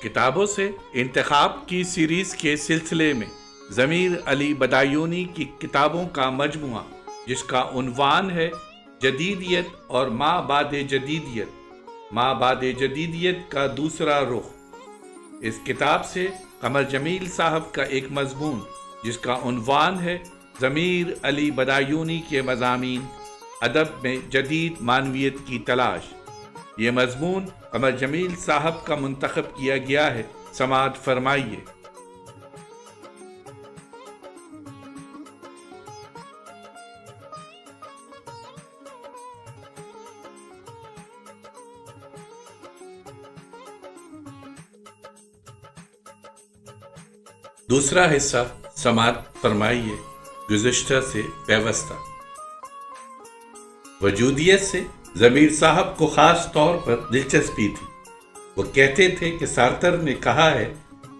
किताबों से इंतखाब की सीरीज के सिलसिले में ज़मीर अली बदायूनी की किताबों का मजमुआ जिसका उन्वान है जदीदियत और माँ बाद जदीदियत का दूसरा रुख। इस किताब से कमर जमील साहब का एक मजमून जिसका उन्वान है ज़मीर अली बदायूनी के मज़ामीन अदब में जदीद मानवियत की तलाश। ये मजमून कमर जमील साहब का मुंतखब किया गया है, समाअत फरमाइए। दूसरा हिस्सा समाअत फरमाइए। गुज़िश्ता से व्यवस्था। वजूदियत से ज़मीर साहब को ख़ास तौर पर दिलचस्पी थी। वो कहते थे कि सार्तर ने कहा है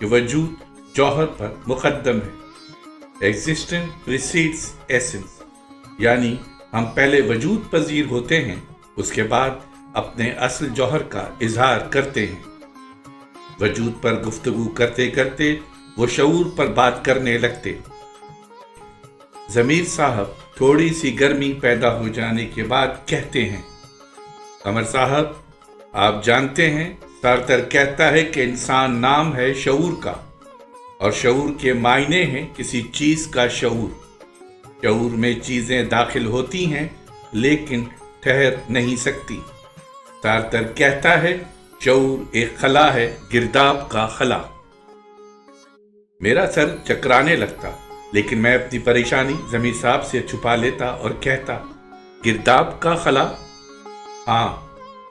कि वजूद जौहर पर मुक़द्दम है। एग्जिस्टेंस प्रीसीड्स एसेंस, यानी हम पहले वजूद पजीर होते हैं, उसके बाद अपने असल जौहर का इजहार करते हैं। वजूद पर गुफ्तगू करते करते वो शऊर पर बात करने लगते। ज़मीर साहब थोड़ी सी गर्मी पैदा हो जाने के बाद कहते हैं, कमर साहब आप जानते हैं सार्तर कहता है कि इंसान नाम है शऊर का, और शऊर के मायने हैं किसी चीज़ का शऊर। शऊर में चीज़ें दाखिल होती हैं लेकिन ठहर नहीं सकती। सार्तर कहता है शऊर एक खला है, गिरदाब का खला। मेरा सर चकराने लगता, लेकिन मैं अपनी परेशानी ज़मीर साहब से छुपा लेता और कहता, गिरदाब का खला? हाँ,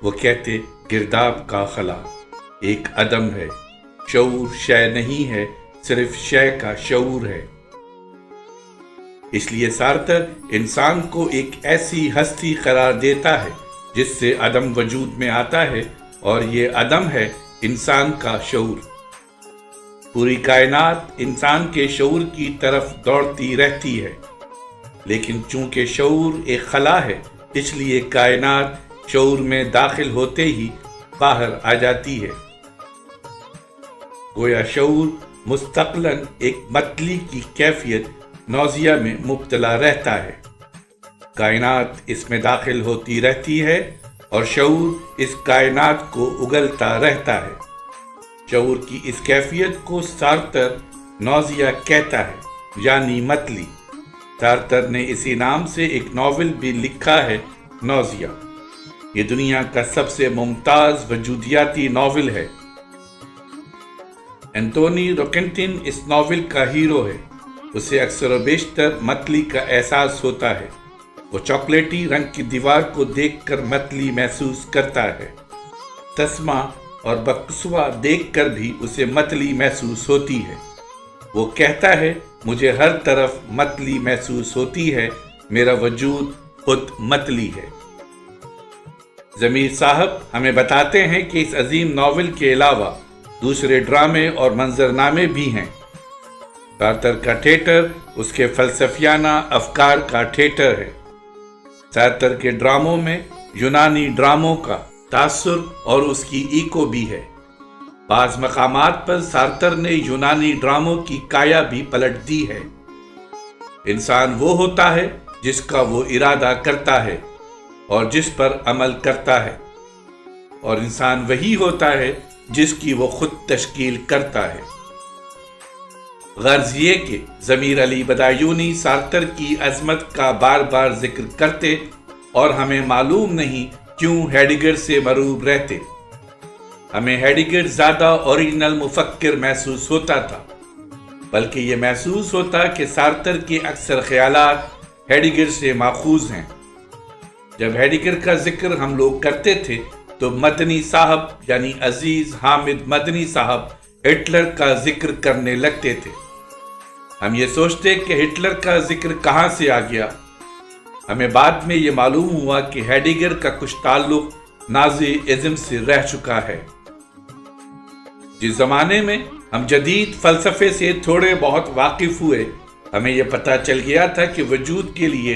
वो कहते गिरदाब का खला एक अदम है, शऊर शय नहीं है, सिर्फ शय का शऊर है। इसलिए सार्तर इंसान को एक ऐसी हस्ती करार देता है जिससे अदम वजूद में आता है, और ये अदम है इंसान का शऊर। पूरी कायनात इंसान के शऊर की तरफ दौड़ती रहती है, लेकिन चूंकि शऊर एक खला है इसलिए कायनात शऊर में दाखिल होते ही बाहर आ जाती है। गोया शऊर मुस्तक़लन एक मतली की कैफियत नौजिया में मुब्तला रहता है। कायनात इसमें दाखिल होती रहती है और शऊर इस कायनात को उगलता रहता है। शऊर की इस कैफियत को सार्तर नौजिया कहता है, यानी मतली। सार्तर ने इसी नाम से एक नॉवेल भी लिखा है, नौजिया। ये दुनिया का सबसे मुमताज वजूदियाती नॉवेल है। एंटोनी रोकेंटिन इस नॉवेल का हीरो है। उसे अक्सर व बेशतर मतली का एहसास होता है। वो चॉकलेटी रंग की दीवार को देखकर मतली महसूस करता है। तस्मा और बकसवा देखकर भी उसे मतली महसूस होती है। वो कहता है, मुझे हर तरफ मतली महसूस होती है, मेरा वजूद खुद मतली है। ज़मीर साहब हमें बताते हैं कि इस अजीम नॉवेल के अलावा दूसरे ड्रामे और मंजरनामे भी हैं। सार्तर का थिएटर उसके फलसफियाना अफकार का थिएटर है। सार्तर के ड्रामों में यूनानी ड्रामों का तासुर और उसकी इको भी है। बाज़ मकामात पर सार्तर ने यूनानी ड्रामों की काया भी पलट दी है। इंसान वो होता है जिसका वो इरादा करता है और जिस पर अमल करता है, और इंसान वही होता है जिसकी वो खुद तश्कील करता है। गर्ज ये कि ज़मीर अली बदायूनी सार्तर की अजमत का बार बार जिक्र करते और हमें मालूम नहीं क्यों हेडिगर से मरूब रहते। हमें हेडिगर ज़्यादा ओरिजिनल मुफक्किर महसूस होता था, बल्कि ये महसूस होता कि सार्तर के अक्सर ख्यालात हेडिगर से माखूज हैं। जब हेडिगर का जिक्र हम लोग करते थे तो मदनी साहब यानी अजीज हामिद मदनी साहब हिटलर का जिक्र करने लगते थे। हम ये सोचते कि हिटलर का जिक्र कहाँ से आ गया। हमें बाद में ये मालूम हुआ कि हेडिगर का कुछ ताल्लुक नाजी इज़्म से रह चुका है। जिस जमाने में हम जदीद फलसफे से थोड़े बहुत वाकिफ हुए, हमें यह पता चल गया था कि वजूद के लिए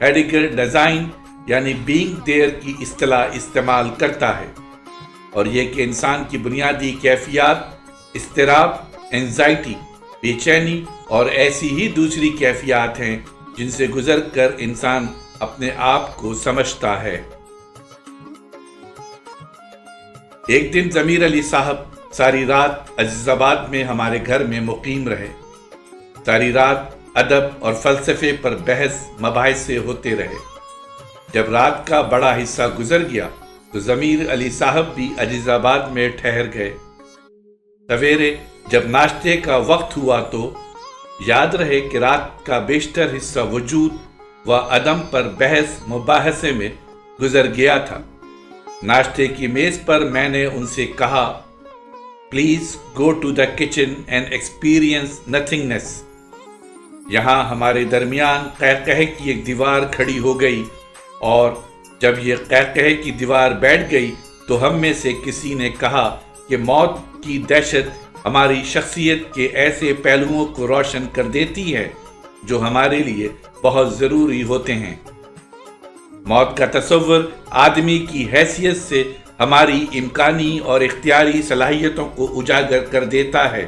हेडिगर डिजाइन यानी बीइंग देयर की इस्तिलाह इस्तेमाल करता है। اور یہ کہ انسان کی بنیادی کیفیات اضطراب، اینزائٹی، بے چینی اور ایسی ہی دوسری کیفیات ہیں جن سے گزر کر انسان اپنے آپ کو سمجھتا ہے۔ ایک دن ضمیر علی صاحب ساری رات عزیز آباد میں ہمارے گھر میں مقیم رہے۔ ساری رات ادب اور فلسفے پر بحث مباحثے ہوتے رہے۔ جب رات کا بڑا حصہ گزر گیا تو ضمیر علی صاحب بھی عزیز آباد میں ٹھہر گئے۔ سویرے جب ناشتے کا وقت ہوا تو یاد رہے کہ رات کا بیشتر حصہ وجود و عدم پر بحث مباحثے میں گزر گیا تھا۔ ناشتے کی میز پر میں نے ان سے کہا، please go to the kitchen and experience nothingness. یہاں ہمارے درمیان قہقہے کی ایک دیوار کھڑی ہو گئی، اور جب یہ قہقہے کی دیوار بیٹھ گئی تو ہم میں سے کسی نے کہا کہ موت کی دہشت ہماری شخصیت کے ایسے پہلوؤں کو روشن کر دیتی ہے جو ہمارے لیے بہت ضروری ہوتے ہیں۔ موت کا تصور آدمی کی حیثیت سے ہماری امکانی اور اختیاری صلاحیتوں کو اجاگر کر دیتا ہے۔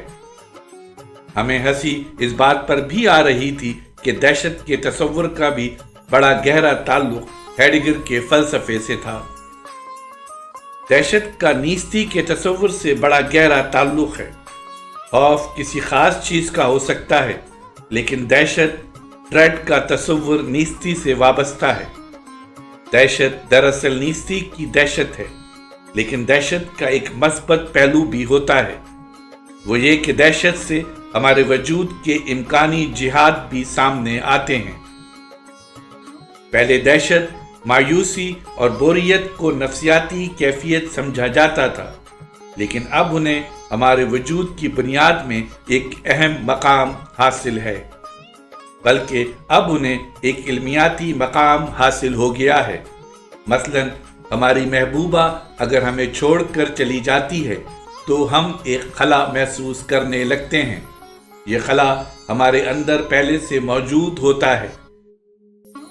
ہمیں ہنسی اس بات پر بھی آ رہی تھی کہ دہشت کے تصور کا بھی بڑا گہرا تعلق ہیڈگر کے فلسفے سے تھا۔ دہشت کا نیستی کے تصور سے بڑا گہرا تعلق ہے۔ خوف کسی خاص چیز کا ہو سکتا ہے، لیکن دہشت، ڈریڈ کا تصور نیستی سے وابستہ ہے۔ دہشت دراصل نیستی کی دہشت ہے، لیکن دہشت کا ایک مثبت پہلو بھی ہوتا ہے۔ وہ یہ کہ دہشت سے ہمارے وجود کے امکانی جہاد بھی سامنے آتے ہیں۔ پہلے دہشت، مایوسی اور بوریت کو نفسیاتی کیفیت سمجھا جاتا تھا، لیکن اب انہیں ہمارے وجود کی بنیاد میں ایک اہم مقام حاصل ہے، بلکہ اب انہیں ایک علمیاتی مقام حاصل ہو گیا ہے۔ مثلاً ہماری محبوبہ اگر ہمیں چھوڑ کر چلی جاتی ہے تو ہم ایک خلا محسوس کرنے لگتے ہیں۔ یہ خلا ہمارے اندر پہلے سے موجود ہوتا ہے۔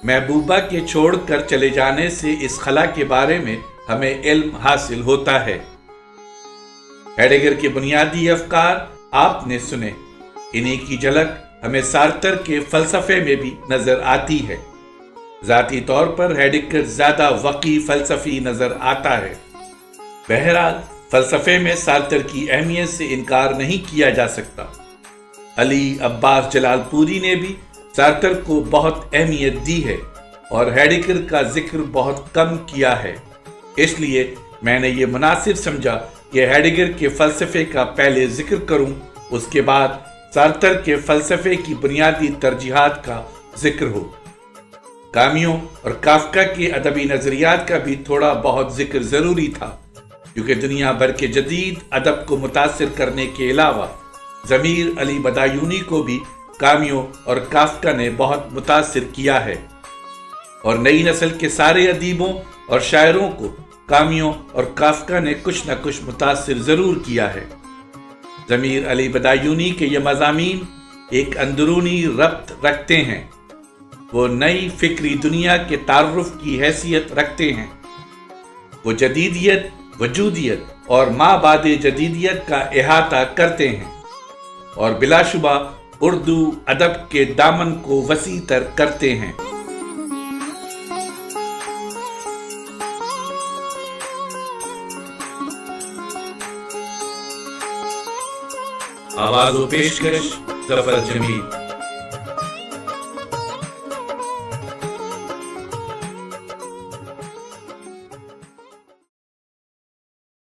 محبوبہ کے چھوڑ کر چلے جانے سے اس خلا کے بارے میں ہمیں علم حاصل ہوتا ہے۔ ہیڈگر کے بنیادی افکار آپ نے سنے، انہی کی جھلک ہمیں سارتر کے فلسفے میں بھی نظر آتی ہے۔ ذاتی طور پر ہیڈگر زیادہ وقی فلسفی نظر آتا ہے۔ بہرحال فلسفے میں سارتر کی اہمیت سے انکار نہیں کیا جا سکتا۔ علی عباس جلال پوری نے بھی سارتر کو بہت اہمیت دی ہے اور ہیڈگر کا ذکر بہت کم کیا ہے۔ اس لیے میں نے یہ مناسب سمجھا کہ ہیڈگر کے فلسفے کا پہلے ذکر کروں، اس کے بعد سارتر کے فلسفے کی بنیادی ترجیحات کا ذکر ہو۔ کامیو اور کافکا کے ادبی نظریات کا بھی تھوڑا بہت ذکر ضروری تھا، کیونکہ دنیا بھر کے جدید ادب کو متاثر کرنے کے علاوہ ضمیر علی بدایونی کو بھی کامیو اور کافکا نے بہت متاثر کیا ہے، اور نئی نسل کے سارے ادیبوں اور شاعروں کو کامیو اور کافکا نے کچھ نہ کچھ متاثر ضرور کیا ہے۔ ضمیر علی بدایونی کے یہ مضامین ایک اندرونی ربط رکھتے ہیں، وہ نئی فکری دنیا کے تعارف کی حیثیت رکھتے ہیں، وہ جدیدیت، وجودیت اور ما بعد جدیدیت کا احاطہ کرتے ہیں، اور بلا شبہ اردو ادب کے دامن کو وسیع تر کرتے ہیں۔ آواز و پیشکش ظفر جمیل۔